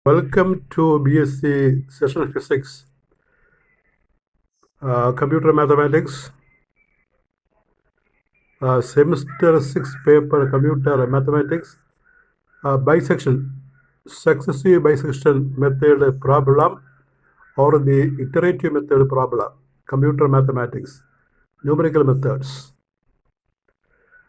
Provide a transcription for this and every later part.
Welcome to BSc Session Physics, Computer Mathematics, Semester 6 paper Computer Mathematics, Bisection, Successive Bisection Method Problem or the Iterative Method Problem, Computer Mathematics, Numerical Methods.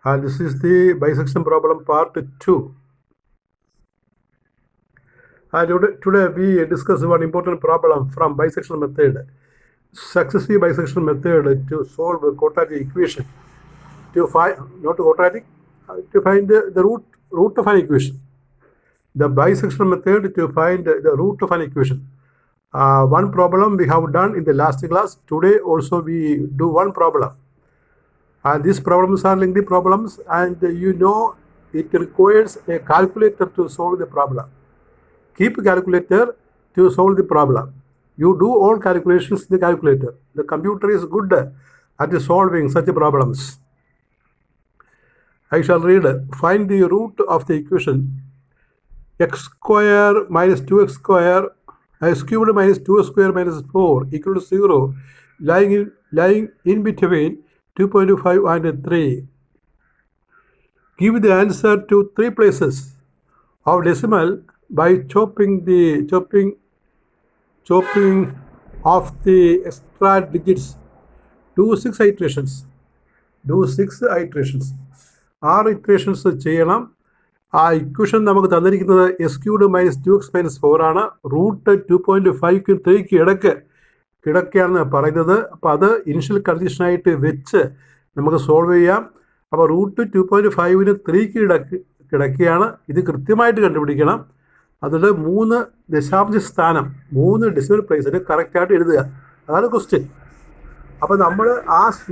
And this is the Bisection Problem Part 2. And today we discuss one important problem from bisection method, successive bisection method to solve a quadratic equation. To find not quadratic, to find the root of an equation. The bisection method to find the root of an equation. One problem we have done in the last class. Today also we do one problem. And these problems are lengthy problems, and you know it requires a calculator to solve the problem. Keep a calculator to solve the problem. You do all calculations in the calculator. The computer is good at solving such problems. I shall read. Find the root of the equation x square minus 2x square x cubed minus 2x square minus 4 equal to 0 lying in between 2.5 and 3. Give the answer to 3 places of decimal by chopping off the extra digits. Do 6 iterations. 6 iterations ചെയ്യണം. ആ equation നമുക്ക് തന്നിരിക്കുന്നത് S cured minus 2x minus 4 ആണ്. Root 2.5ക്ക് 3ക്ക് കിടക്കുകയാണെന്ന് പറയുന്നത്. അപ്പോൾ അത് initial കണ്ടീഷനായിട്ട് വെച്ച് നമുക്ക് സോൾവ് ചെയ്യാം. അപ്പോൾ റൂട്ട് 2.5ന് 3ക്ക് കിടക്കുകയാണ്. ഇത് കൃത്യമായിട്ട് കണ്ടുപിടിക്കണം. അതിൽ 3 ദശാംശ സ്ഥാനം 3 ഡെസിമൽ പ്ലേസിന് കറക്റ്റായിട്ട് എഴുതുക. അതാണ് ക്വസ്റ്റ്യൻ. അപ്പോൾ നമ്മൾ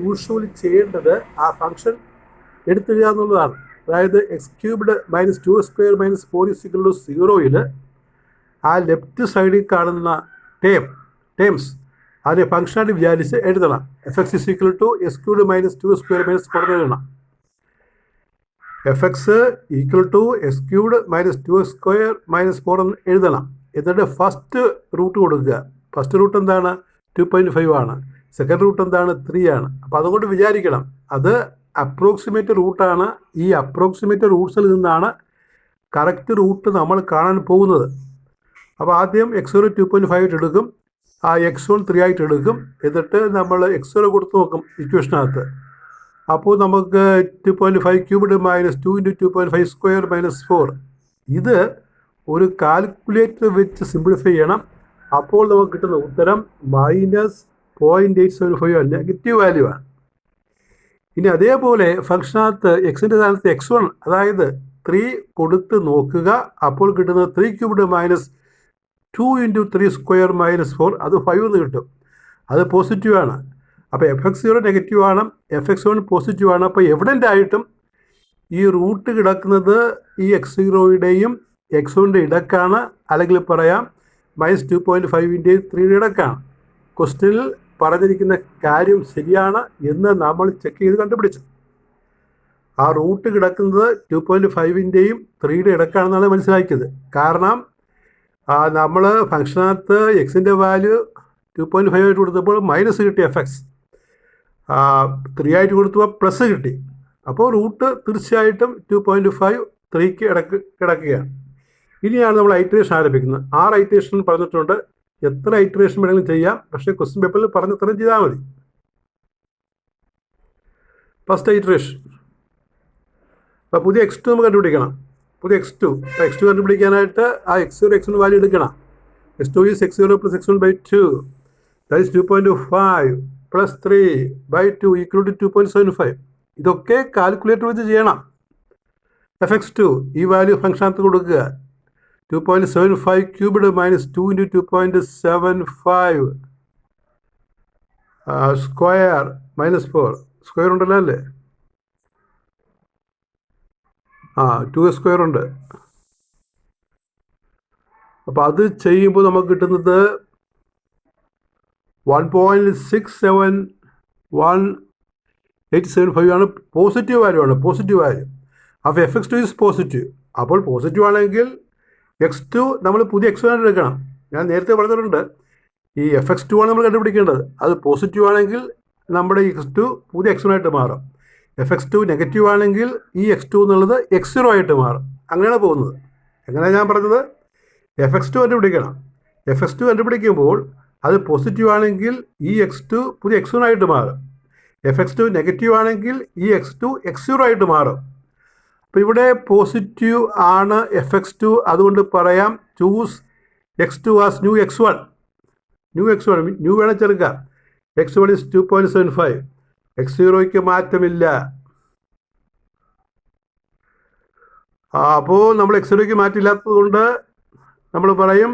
യൂഷ്വലി ചെയ്യേണ്ടത് ആ ഫംഗ്ഷൻ എടുത്തെഴുതുക എന്നുള്ളതാണ്. അതായത് x cubed minus 2 square minus 4 is equal to 0യിൽ ആ ലെഫ്റ്റ് സൈഡിൽ കാണുന്ന ടേംസ് അതിനെ ഫംഗ്ഷനായിട്ട് വിചാരിച്ച് എഴുതണം. F x is equal to x cubed minus 2 square minus 4 എഴുതണം. F x equal to x cubed minus 2x square minus 4 എന്ന് എഴുതണം. എന്നിട്ട് ഫസ്റ്റ് റൂട്ട് കൊടുക്കുക. ഫസ്റ്റ് റൂട്ട് എന്താണ്? 2.5 ആണ്. സെക്കൻഡ് റൂട്ട് എന്താണ്? 3 ആണ്. അപ്പോൾ അതുകൊണ്ട് വിചാരിക്കണം അത് അപ്രോക്സിമേറ്റ് റൂട്ടാണ്. ഈ അപ്രോക്സിമേറ്റ് റൂട്ട്സിൽ നിന്നാണ് കറക്റ്റ് റൂട്ട് നമ്മൾ കാണാൻ പോകുന്നത്. അപ്പോൾ ആദ്യം x0 2.5 ആയിട്ട് എടുക്കും, ആ x1 3 ആയിട്ട് എടുക്കും. എന്നിട്ട് നമ്മൾ x0 കൊടുത്ത് നോക്കും ഇക്വേഷനകത്ത്. അപ്പോൾ നമുക്ക് 2.5 ക്യൂബ്ഡ് മൈനസ് 2 × 2.5 സ്ക്വയർ മൈനസ് 4 ഇത് ഒരു കാൽക്കുലേറ്റർ വെച്ച് സിംപ്ലിഫൈ ചെയ്യണം. അപ്പോൾ നമുക്ക് കിട്ടുന്ന ഉത്തരം -0.875 നെഗറ്റീവ് വാല്യൂ ആണ്. ഇനി അതേപോലെ ഫംഗ്ഷനകത്ത് എക്സിൻ്റെ സ്ഥാനത്ത് x1 അതായത് 3 കൊടുത്ത് നോക്കുക. അപ്പോൾ കിട്ടുന്നത് 3 ക്യൂബ്ഡ് മൈനസ് 2 × 3 സ്ക്വയർ മൈനസ് 4 അത് 5 എന്ന് കിട്ടും. അത് പോസിറ്റീവ് ആണ്. അപ്പോൾ fx0 നെഗറ്റീവ് ആണ്, fx1 പോസിറ്റീവ് ആണ്. അപ്പോൾ എവിഡൻ്റ് ആയിട്ടും ഈ റൂട്ട് കിടക്കുന്നത് ഈ x0യുടെയും x1ൻ്റെ ഇടക്കാണ്, അല്ലെങ്കിൽ പറയാം -2.5ൻ്റെയും 3യുടെ ഇടക്കാണ്. ക്വസ്റ്റ്യനിൽ പറഞ്ഞിരിക്കുന്ന കാര്യം ശരിയാണ് എന്ന് നമ്മൾ ചെക്ക് ചെയ്ത് കണ്ടുപിടിച്ചു. ആ റൂട്ട് കിടക്കുന്നത് 2.5ൻ്റെയും 3യുടെ ഇടക്കാണെന്നാണ് മനസ്സിലാക്കിയത്. കാരണം നമ്മൾ ഫംഗ്ഷനകത്ത് എക്സിൻ്റെ വാല്യൂ 2.5 ആയിട്ട് കൊടുത്തപ്പോൾ മൈനസ് കിട്ടി, fx 3 ആയിട്ട് കൊടുത്തപ്പോൾ പ്ലസ് കിട്ടി. അപ്പോൾ റൂട്ട് തീർച്ചയായിട്ടും 2.5 3ക്ക് കിടക്കുകയാണ്. ഇനിയാണ് നമ്മൾ ഐറ്ററേഷൻ ആരംഭിക്കുന്നത്. 6 ഐറ്ററേഷൻ പറഞ്ഞിട്ടുണ്ട്. എത്ര ഐറ്ററേഷൻ വേണമെങ്കിലും ചെയ്യാം, പക്ഷേ ക്വസ്റ്റ്യൻ പേപ്പറിൽ പറഞ്ഞത്രയും ചെയ്താൽ മതി. First iteration. അപ്പോൾ പുതിയ x2 നമുക്ക് കണ്ടുപിടിക്കണം. പുതിയ x2 കണ്ടുപിടിക്കാനായിട്ട് ആ x0 x1 വാല്യൂ എടുക്കണം. x2 is x0 plus x1/2. That is 2.5 plus 3/2 equal to 2.75. ഇതൊക്കെ കാൽക്കുലേറ്റർ വെച്ച് ചെയ്യണം. fx2 ഈ വാല്യൂ ഫംഗ്ഷനകത്ത് കൊടുക്കുക. 2.75 cubed minus 2 × 2.75 square minus 4 square ഉണ്ടല്ലോ അല്ലേ? 2x സ്ക്വയർ ഉണ്ട്. അപ്പോൾ അത് ചെയ്യുമ്പോൾ നമുക്ക് കിട്ടുന്നത് 1.67185 ആണ്. പോസിറ്റീവ് വാല്യൂ ആണ്. അപ്പോൾ fx2 ഈസ് പോസിറ്റീവ്. അപ്പോൾ പോസിറ്റീവ് ആണെങ്കിൽ x2 നമ്മൾ പുതിയ x1 ആയിട്ട് എടുക്കണം. ഞാൻ നേരത്തെ പറഞ്ഞിട്ടുണ്ട് ഈ fx2 ആണ് നമ്മൾ കണ്ടുപിടിക്കേണ്ടത്. അത് പോസിറ്റീവ് ആണെങ്കിൽ നമ്മുടെ x2 പുതിയ x1 ആയിട്ട് മാറും. fx2 നെഗറ്റീവ് ആണെങ്കിൽ ഈ x2 എന്നുള്ളത് x0 ആയിട്ട് മാറും. അങ്ങനെയാണ് പോകുന്നത്. എങ്ങനെയാണ് ഞാൻ പറഞ്ഞത്? fx2 കണ്ടുപിടിക്കണം. fx2 കണ്ടുപിടിക്കുമ്പോൾ അത് പോസിറ്റീവ് ആണെങ്കിൽ ഈ x2 പുതിയ x1 ആയിട്ട് മാറും. fx2 നെഗറ്റീവ് ആണെങ്കിൽ ഈ x2 x0 ആയിട്ട് മാറും. അപ്പോൾ ഇവിടെ പോസിറ്റീവ് ആണ് fx2, അതുകൊണ്ട് പറയാം choose x2 as new x1. New വേണം ചേർക്കാം. x1 is 2.75. x0യ്ക്ക് മാറ്റമില്ല. അപ്പോൾ നമ്മൾ x0യ്ക്ക് മാറ്റമില്ലാത്തത് കൊണ്ട് നമ്മൾ പറയും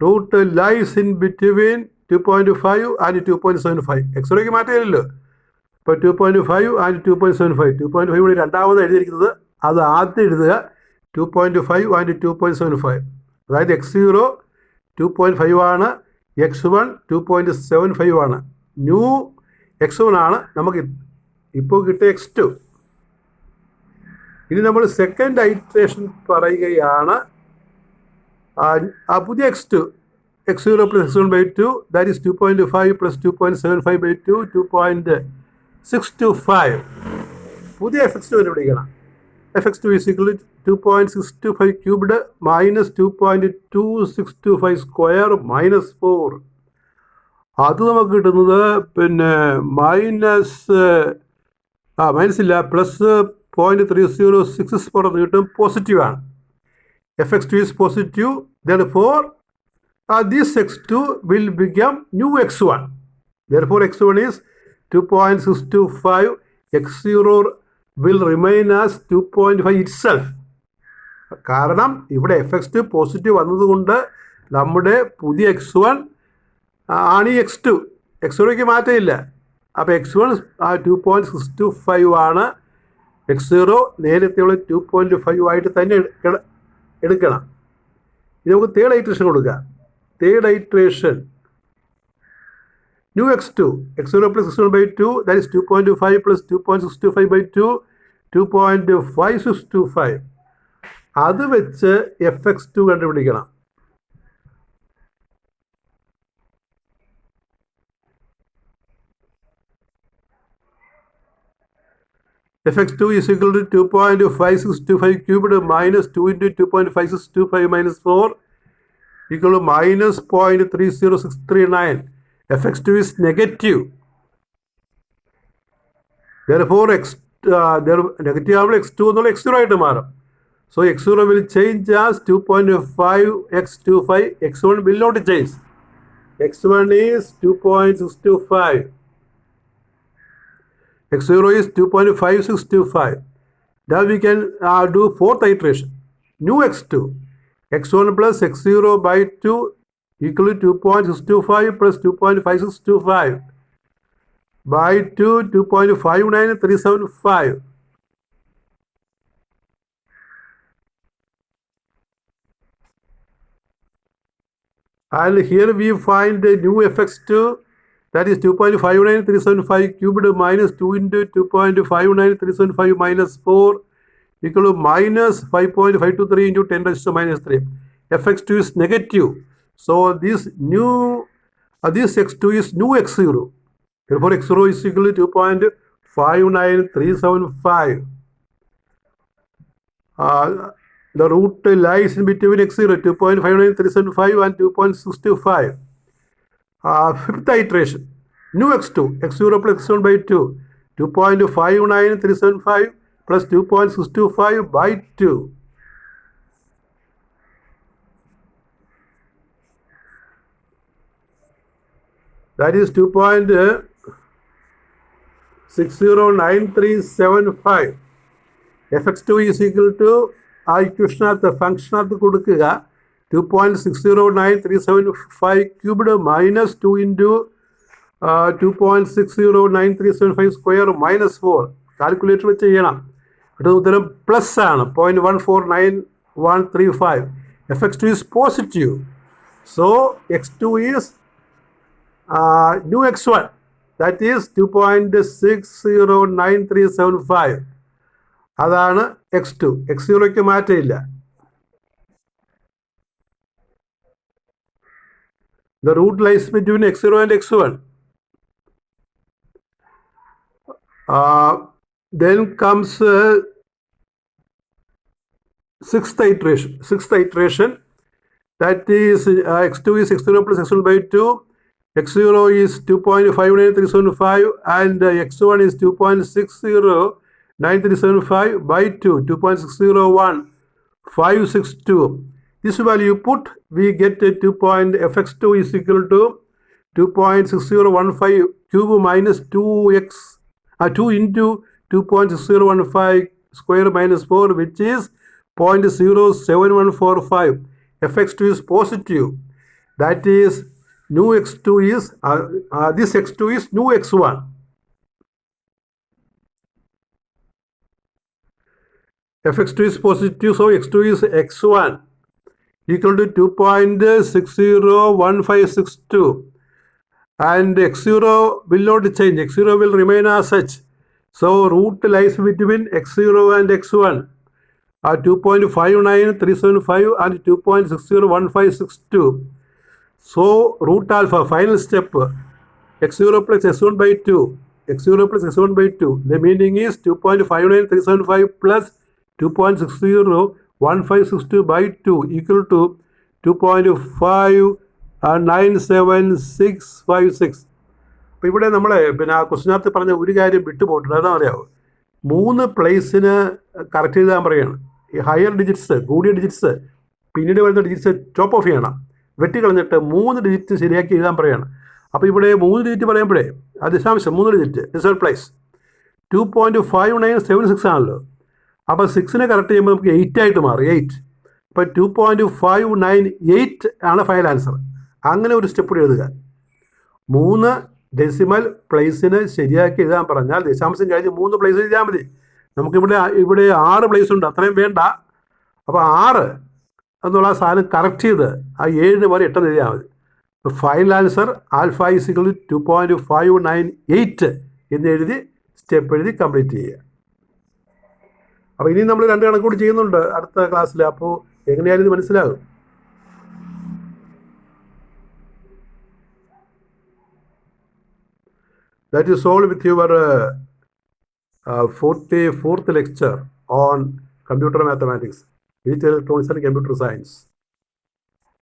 root lies in between 2.5 and 2.75. x0യ്ക്ക് മാറ്റമില്ലല്ലോ. ഇപ്പോൾ 2.5 ആൻഡ് 2.75. 2.5 കൂടി രണ്ടാമത് എഴുതിയിരിക്കുന്നത്, അത് ആദ്യം എഴുതുക 2.5 ആൻഡ് 2.75. അതായത് x0 2.5 ആണ്, x1 2.75 ആണ്. ന്യൂ x1 ആണ് നമുക്ക് ഇപ്പോൾ കിട്ടിയ x2. ഇനി നമ്മൾ സെക്കൻഡ് ഐറ്ററേഷൻ പറയുകയാണ്. ആ പുതിയ x2 x0 plus x1/2, that is 2.5 plus 2.75/2, 2.625. പുതിയ fx2 കണ്ടുപിടിക്കണം. fx2 is equal to 2.625 cubed minus 2.2625 square minus 4. അത് നമുക്ക് കിട്ടുന്നത് പിന്നെ മൈനസ് ഇല്ല, പ്ലസ് 0.306 കിട്ടും. പോസിറ്റീവാണ്. fx2 is positive, therefore this x2 will become new x1. Therefore x1 is 2.625. x0 will remain as 2.5 itself. കാരണം ഇവിടെ fx2 പോസിറ്റീവ് വന്നതുകൊണ്ട് നമ്മുടെ പുതിയ x1 ആണ് ഈ x2. x0യ്ക്ക് മാറ്റമില്ല. അപ്പോൾ x1 2.625 ആണ്. x0 നേരത്തെയുള്ള 2.5 ആയിട്ട് തന്നെ എടുക്കണം. ഇത് നമുക്ക് തേർഡ് ഐറ്ററേഷൻ കൊടുക്കുക. Third iteration new x2 x0 plus x1/2, that is 2.5 plus 2.625/2, 2.5625. അത് വെച്ച് fx2 കണ്ടുപിടിക്കണം. fx2 is equal to 2.5625 cubed minus 2 into 2.5625 minus 4 equal to minus 0.30639. fx2 is negative. Therefore negative ആവുമ്പോൾ x2 എന്നുള്ള x0 ആയിട്ട് മാറും. So x0 will change as 2.5x25. x1 will not change. x1 is 2.625. x0 is 2.5625. Now we can do fourth iteration. New x2 x1 plus x0/2 equal to 2.625 plus 2.5625 by 2.59375. And here we find the new fx2, that is 2.59375 cubed minus 2 into 2.59375 minus 4 equal to minus 5.523 into 10 raised to minus 3. fx2 is negative. So this x2 is new x0. Therefore x0 is equal to 2.59375. The root lies in between x0, 2.59375 and 2.625. Fifth iteration, new x2 x0 plus x1/2, 2.59375 plus 2.625 by 2. That is 2.609375. fx2 is equal to ആ ഇക്വേഷനകത്ത് ഫംഗ്ഷനകത്ത് കൊടുക്കുക 2.609375 cubed minus 2 into 2.609375 square minus 4. Calculator വെച്ച് ചെയ്യണം. കിട്ടുന്ന ഉത്തരം plus ആണ്, 0.14935. fx2 is positive. So x2 is new x1, that is 2.609375. അതാണ് x2. x0യ്ക്ക് മാറ്റമില്ല. The root lies between x0 and x1. Then comes sixth iteration. That is x2 is x0 plus x1 by 2. x0 is 2.59375 and x1 is 2.60935 by 2, 2.601562. This value put, we get fx2 is equal to 2.6015 cube minus 2 into 2.6015 square minus 4, which is 0.07145. fx2 is positive. That is new x2 is this x2 is new x1. fx2 is positive, so x2 is x1 equal to 2.601562. And x0 will not change, x0 will remain as such. So root lies between x0 and x1 are 2.59375 and 2.601562. So root alpha, final step, x0 plus x1 by 2, x0 plus x1 by 2. The meaning is 2.59375 plus 2.601562 by 2 equal to 2.597656. അപ്പോൾ ഇവിടെ നമ്മൾ പിന്നെ ആ ക്വസ്റ്റിനകത്ത് പറഞ്ഞ ഒരു കാര്യം വിട്ടുപോയിട്ടുണ്ട്. അതാ അറിയാവോ, 3 പ്ലേസിന് കറക്റ്റ് എഴുതാൻ പറയുകയാണ്. ഈ ഹയർ ഡിജിറ്റ്സ്, കൂടിയ ഡിജിറ്റ്സ്, പിന്നീട് വരുന്ന ഡിജിറ്റ്സ് ടോപ്പ് ഓഫ് ചെയ്യണം, വെട്ടിക്കളഞ്ഞിട്ട് 3 ഡിജിറ്റ് ശരിയാക്കി എഴുതാൻ പറയുകയാണ്. അപ്പോൾ ഇവിടെ 3 ഡിജിറ്റ് പറയുമ്പോഴേ ആ ദശാംശം 3 ഡിജിറ്റ് ഡിസിമൽ പ്ലേസ് 2.5976 ആണല്ലോ. അപ്പോൾ 6നെ കറക്റ്റ് ചെയ്യുമ്പോൾ നമുക്ക് 8 ആയിട്ട് മാറി, 8. അപ്പോൾ 2.598 ആണ് ഫൈനൽ ആൻസർ. അങ്ങനെ ഒരു സ്റ്റെപ്പ് കൂടി എഴുതുക. 3 ഡെസിമൽ പ്ലേസിന് ശരിയാക്കി എഴുതാൻ പറഞ്ഞാൽ ദശാംശം കഴിഞ്ഞ് 3 പ്ലേസ് എഴുതിയാൽ മതി. നമുക്കിവിടെ 6 പ്ലേസ് ഉണ്ട്, അത്രയും വേണ്ട. അപ്പോൾ 6 എന്നുള്ള ആ സാധനം കറക്റ്റ് ചെയ്ത് ആ 7 വരെ 8 എഴുതിയാൽ മതി. അപ്പോൾ final answer alpha is equal to 2.598 എന്ന് എഴുതി സ്റ്റെപ്പ് എഴുതി കംപ്ലീറ്റ് ചെയ്യുക. അപ്പോൾ ഇനി നമ്മൾ 2 കണക്ക് കൂടി ചെയ്യുന്നുണ്ട് അടുത്ത ക്ലാസ്സിൽ. അപ്പോൾ എങ്ങനെയായാലും ഇത് മനസ്സിലാകും. That is all with your 44th lecture on computer mathematics, digital electronics and computer science.